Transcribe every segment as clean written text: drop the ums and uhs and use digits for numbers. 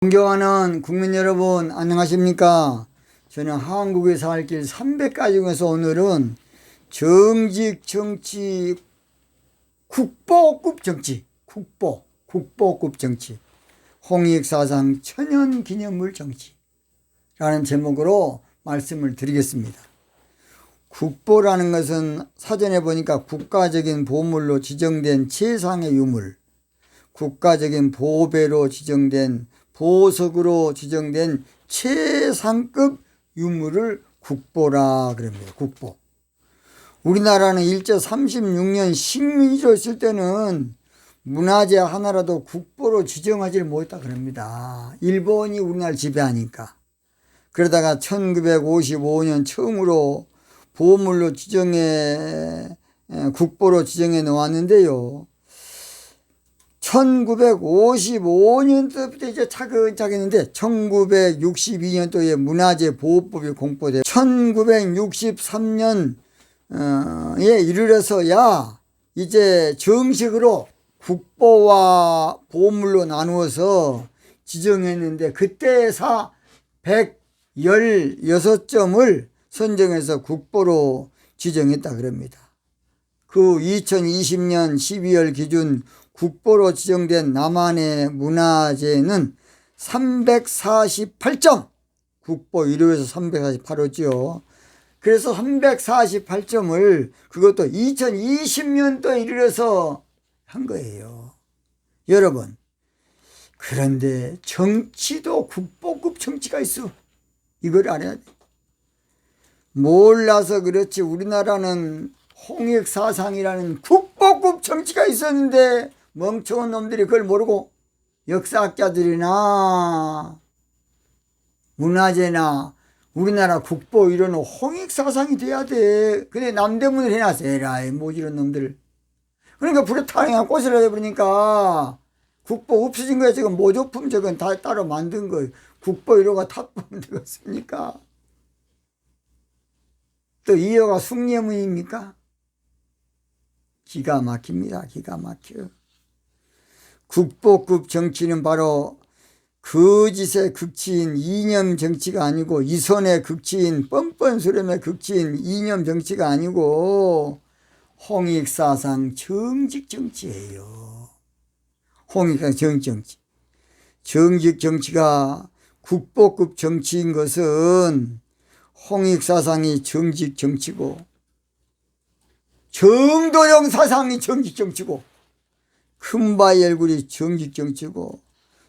존경하는 국민 여러분, 안녕하십니까? 저는 한국에 살 길 300가지 중에서 오늘은 정직 정치, 국보급 정치, 국보급 정치, 홍익사상 천연기념물 정치라는 제목으로 말씀을 드리겠습니다. 국보라는 것은 사전에 보니까 국가적인 보물로 지정된 최상의 유물, 국가적인 보배로 지정된 보석으로 지정된 최상급 유물을 국보라 그럽니다. 국보. 우리나라는 일제 36년 식민지로 있을 때는 문화재 하나라도 국보로 지정하지 못했다 그럽니다. 일본이 우리나라를 지배하니까. 그러다가 1955년 처음으로 보물로 국보로 지정해 놓았는데요. 1955년도부터 이제 차근차근 했는데 1962년도에 문화재 보호법이 공포돼 1963년에 이르러서야 이제 정식으로 국보와 보물로 나누어서 지정했는데 그때에서 116점을 선정해서 국보로 지정했다 그럽니다. 그 2020년 12월 기준 국보로 지정된 남한의 문화재는 348점, 국보 1호에서 348호지요. 그래서 348점을 그것도 2020년도에 이르러서 한 거예요. 여러분, 그런데 정치도 국보급 정치가 있어. 이걸 알아야 돼. 몰라서 그렇지 우리나라는 홍익사상이라는 국보급 정치가 있었는데 멍청한 놈들이 그걸 모르고 역사학자들이나 문화재나 우리나라 국보 이런 홍익사상이 돼야 돼. 근데 남대문을 해놨어. 에라이 모지런 놈들. 그러니까 불에 타령한 꽃을 해버리니까 국보 없어진 거야. 지금 모조품 저건 다 따로 만든 거예요. 국보 1호가 탑보면 되겠습니까? 또 2호가 숭례문입니까? 기가 막힙니다. 기가 막혀. 국보급 정치는 바로 거짓의 극치인 이념 정치가 아니고 이손의 극치인 뻔뻔스러움의 극치인 이념 정치가 아니고 홍익사상 정직 정치예요. 홍익사상 정직 정치. 정직 정치가 국보급 정치인 것은 홍익사상이 정직 정치고 정도영 사상이 정직 정치고 큰바위 얼굴이 정직 정치고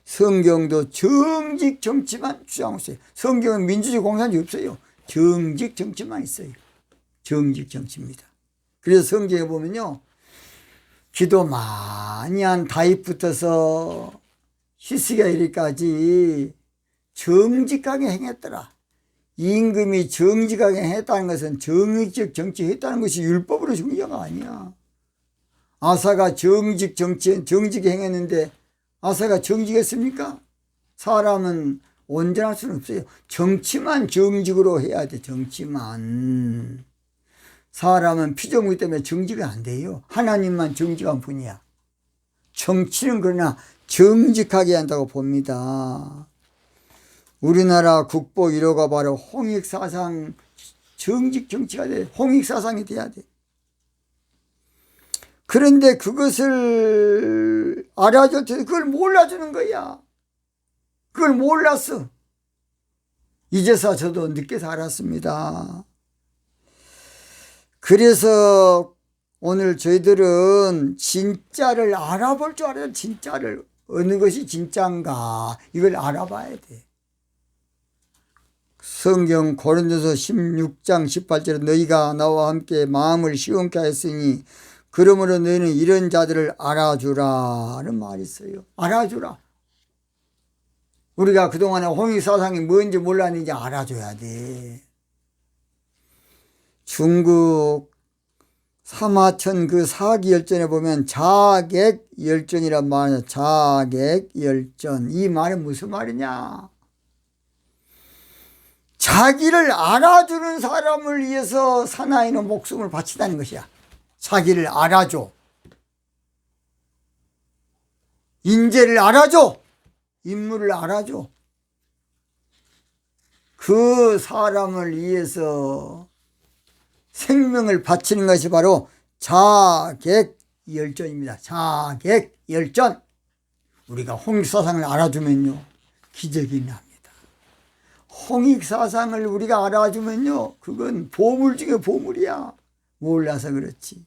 성경도 정직 정치만 주장하고 있어요. 성경은 민주주의 공산주의 없어요. 정직 정치만 있어요. 정직 정치입니다. 그래서 성경에 보면요, 기도 많이 한 다윗부터서 히스기야 이르기까지 정직하게 행했더라. 임금이 정직하게 했다는 것은 정의적 정치했다는 것이 율법으로 정의가 아니야. 아사가 정직하게 행했는데 아사가 정직했습니까? 사람은 온전할 수는 없어요. 정치만 정직으로 해야 돼. 정치만. 사람은 피조물이기 때문에 정직이 안 돼요. 하나님만 정직한 분이야. 정치는 그러나 정직하게 한다고 봅니다. 우리나라 국보 1호가 바로 홍익사상 정직 정치가 돼. 홍익사상이 돼야 돼. 그런데 그것을 알아줄 때 그걸 몰라주는 거야. 그걸 몰랐어. 이제서 저도 늦게서 알았습니다. 그래서 오늘 저희들은 진짜를 알아볼 줄 알아요. 진짜를. 어느 것이 진짜인가 이걸 알아봐야 돼. 성경 고린도서 16장 18절에 너희가 나와 함께 마음을 시원케 하였으니 그러므로 너희는 이런 자들을 알아주라는 말이 있어요. 알아주라. 우리가 그동안에 홍익사상이 뭔지 몰랐는지 알아줘야 돼. 중국 사마천 그 사기열전에 보면 자객열전이란 말이야. 자객열전. 이 말은 무슨 말이냐? 자기를 알아주는 사람을 위해서 사나이는 목숨을 바치다는 것이야. 자기를 알아줘. 인재를 알아줘. 인물을 알아줘. 그 사람을 위해서 생명을 바치는 것이 바로 자객열전입니다. 자객열전. 우리가 홍익사상을 알아주면요, 기적이 납니다. 홍익사상을 우리가 알아주면요, 그건 보물 중에 보물이야. 몰라서 그렇지.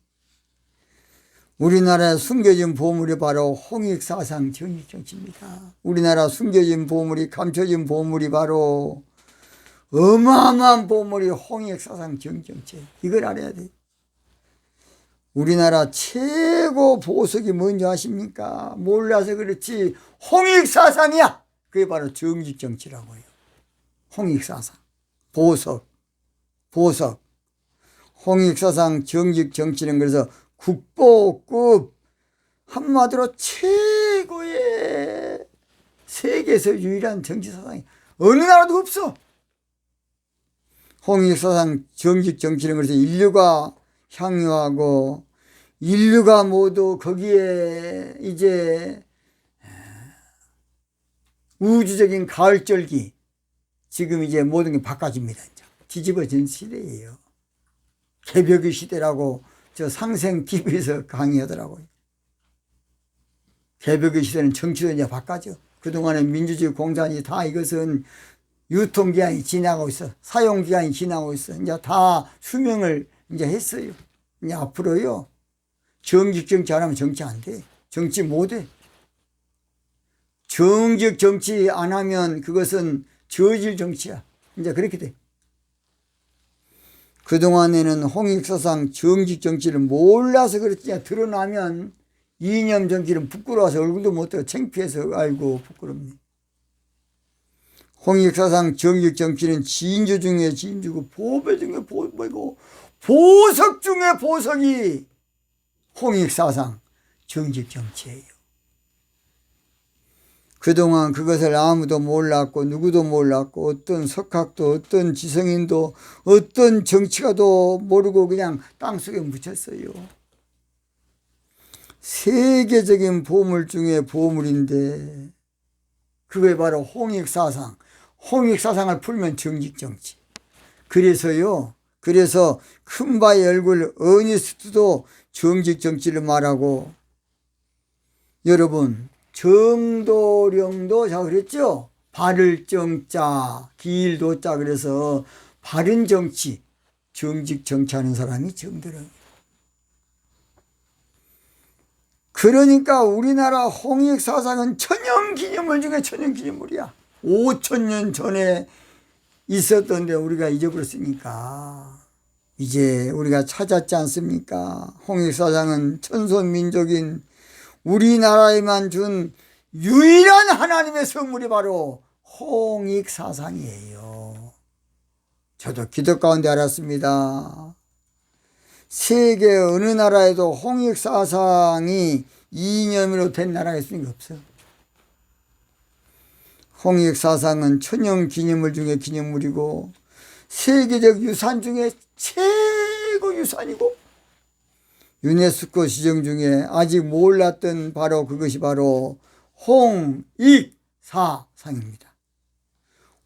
우리나라에 숨겨진 보물이 바로 홍익사상 정익정치입니다. 우리나라 숨겨진 보물이, 감춰진 보물이 바로 어마어마한 보물이 홍익사상 정익정치. 이걸 알아야 돼. 우리나라 최고 보석이 뭔지 아십니까? 몰라서 그렇지. 홍익사상이야. 그게 바로 정직정치라고 해요. 홍익사상. 보석. 홍익사상 정직정치는 그래서 국보급, 한마디로 최고의 세계에서 유일한 정치사상이 어느 나라도 없어. 홍익사상 정직정치는 그래서 인류가 향유하고 인류가 모두 거기에 이제 우주적인 가을절기, 지금 이제 모든 게 바꿔집니다. 뒤집어진 시대예요. 개벽의 시대라고 저 상생 TV에서 강의하더라고요. 개벽의 시대는 정치도 이제 바꿔져. 그동안에 민주주의 공산이 다 이것은 유통기한이 지나고 있어. 사용기한이 지나고 있어. 이제 다 수명을 이제 했어요. 이제 앞으로요, 정직 정치 안 하면 정치 안 돼. 정치 못 해. 정직 정치 안 하면 그것은 저질 정치야. 이제 그렇게 돼. 그동안에는 홍익사상 정직 정치를 몰라서 그렇지, 드러나면 이념 정치는 부끄러워서 얼굴도 못 들어. 창피해서 알고 부끄럽네. 홍익사상 정직 정치는 진주 중에 진주고 보배 중에 보배고 보석 중에 보석이 홍익사상 정직 정치예요. 그동안 그것을 아무도 몰랐고 누구도 몰랐고 어떤 석학도 어떤 지성인도 어떤 정치가도 모르고 그냥 땅속에 묻혔어요. 세계적인 보물 중에 보물인데 그게 바로 홍익사상. 홍익사상을 풀면 정직정치. 그래서 큰바의 얼굴 어니스트도 정직정치를 말하고, 여러분 정도령도 자 그랬죠. 바를 정자 길도자, 그래서 바른 정치, 정직 정치하는 사람이 정도령. 그러니까 우리나라 홍익사상은 천연기념물 중에 천연기념물이야. 5,000년 전에 있었던데 우리가 잊어버렸으니까 이제 우리가 찾았지 않습니까? 홍익사상은 천손민족인 우리나라에만 준 유일한 하나님의 선물이 바로 홍익사상이에요. 저도 기도 가운데 알았습니다. 세계 어느 나라에도 홍익사상이 이념으로 된 나라가 있으니까 없어요. 홍익사상은 천연기념물 중에 기념물이고 세계적 유산 중에 최고 유산이고 유네스코 지정 중에 아직 몰랐던 바로 그것이 바로 홍익사상입니다.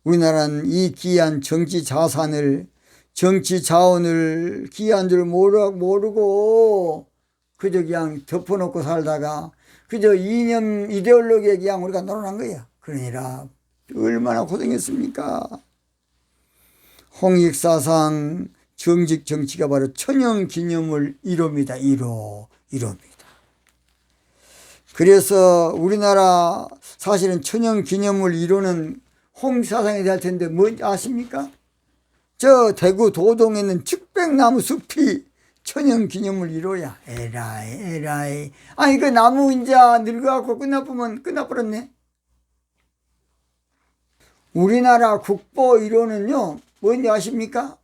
우리나라는 이 귀한 정치 자산을, 정치 자원을 귀한 줄 모르고 그저 그냥 덮어놓고 살다가 그저 이념 이데올로기에 그냥 우리가 놀아난 거야. 그러니라 얼마나 고생했습니까? 홍익사상 정직 정치가 바로 천연기념물 1호입니다. 1호입니다. 그래서 우리나라 사실은 천연기념물 1호는 홍익사상이 될 텐데 뭔지 아십니까? 저 대구 도동에 있는 측백나무 숲이 천연기념물 1호야. 에라이. 아니 그 나무 이제 늙어갖고 끝나보면 끝나버렸네. 우리나라 국보 1호는요 뭔지 아십니까?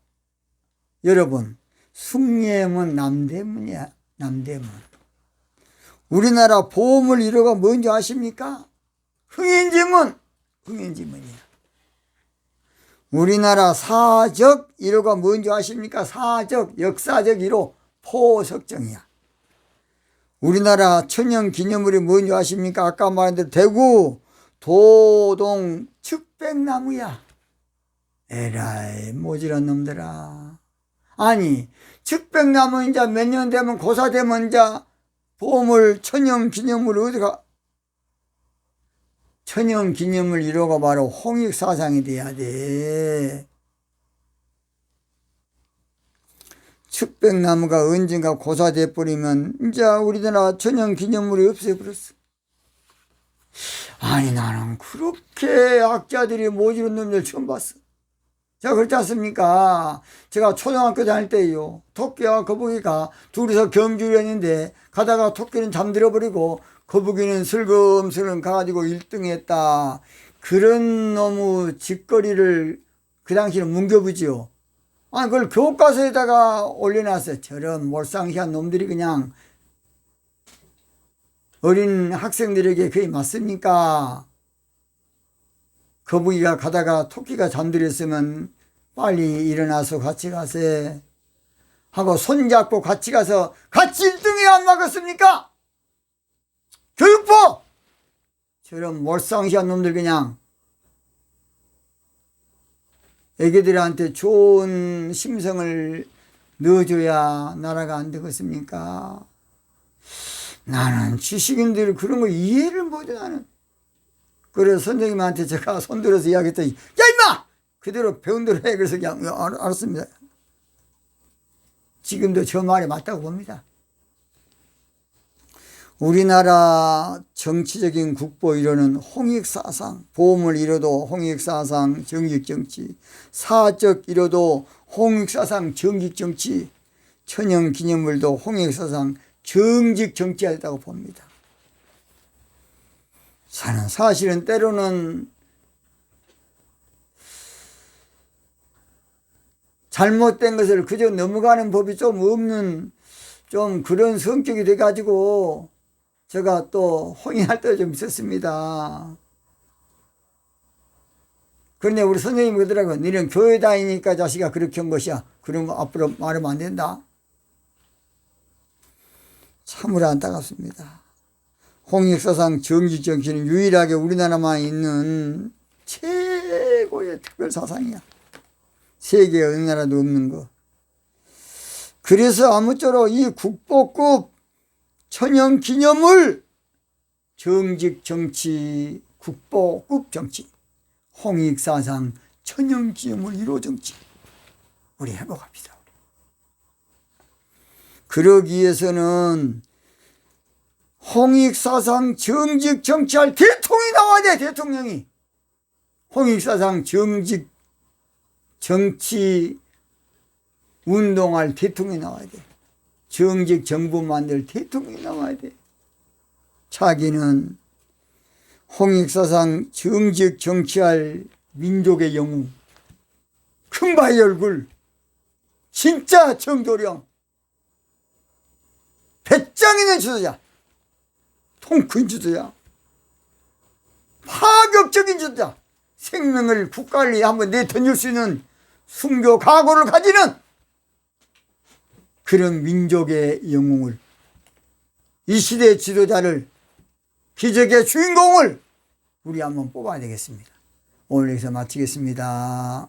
여러분, 숭례문 남대문이야. 남대문. 우리나라 보물 1호가 뭔지 아십니까? 흥인지문이야. 우리나라 사적 1호가 뭔지 아십니까? 사적, 역사적 1호 포석정이야. 우리나라 천연기념물이 뭔지 아십니까? 아까 말한 대로 대구 도동 측백나무야. 에라이 모질한 놈들아. 아니 측백나무 이제 몇 년 되면 고사 되면 이제 보물 천연기념물 어디가 천연기념물 1호가 바로 홍익사상이 돼야 돼. 측백나무가 언젠가 고사돼 버리면 이제 우리나라 천연기념물이 없어버렸어. 아니 나는 그렇게 학자들이 모지른 놈들 처음 봤어. 제가 그렇지 않습니까? 제가 초등학교 다닐 때요, 토끼와 거북이가 둘이서 경주를 했는데 가다가 토끼는 잠들어 버리고 거북이는 슬금슬금 가가지고 1등 했다. 그런 놈의 짓거리를 그 당시에는 뭉겨부지요. 아니 그걸 교과서에다가 올려놨어요. 저런 몰상시한 놈들이 그냥 어린 학생들에게 그게 맞습니까? 거북이가 가다가 토끼가 잠들었으면 빨리 일어나서 같이 가세 하고 손잡고 같이 가서 같이 1등이 안 막았습니까? 교육부! 저런 몰상시한 놈들 그냥 애기들한테 좋은 심성을 넣어줘야 나라가 안 되겠습니까? 나는 지식인들 그런 거 이해를 못해 나는. 그래서 선생님한테 제가 손들어서 이야기했더니 야 임마! 그대로 배운 대로 해. 그래서 그냥 알았습니다. 지금도 저 말이 맞다고 봅니다. 우리나라 정치적인 국보 이론은 홍익사상, 보물 이론도 홍익사상 정직정치, 사적 이론도 홍익사상 정직정치, 천연기념물도 홍익사상 정직정치하다고 봅니다. 저는 사실은 때로는 잘못된 것을 그저 넘어가는 법이 좀 없는 좀 그런 성격이 돼가지고 제가 또 홍인할 때가 좀 있었습니다. 그런데 우리 선생님이 그러더라고요. 너는 교회 다니니까 자식아 그렇게 한 것이야. 그런 거 앞으로 말하면 안 된다. 참으로 안타깝습니다. 홍익사상 정직정치는 유일하게 우리나라만 있는 최고의 특별사상이야. 세계 어느 나라도 없는 거. 그래서 아무쪼록 이 국보급 천연기념물 정직정치 국보급 정치 홍익사상 천연기념물 1호 정치 우리 회복합시다. 그러기 위해서는 홍익사상 정직정치할 대통령이 나와야 돼. 대통령이 홍익사상 정치 운동할 대통령이 나와야 돼. 정직 정부 만들 대통령이 나와야 돼. 자기는 홍익사상 정직 정치할 민족의 영웅, 큰바위 얼굴, 진짜 정도령, 배짱 있는 지도자, 통큰 지도자, 파격적인 지도자, 생명을 국가를 한번 내던질 수 있는 순교 각오를 가지는 그런 민족의 영웅을, 이 시대의 지도자를, 기적의 주인공을 우리 한번 뽑아야 되겠습니다. 오늘 여기서 마치겠습니다.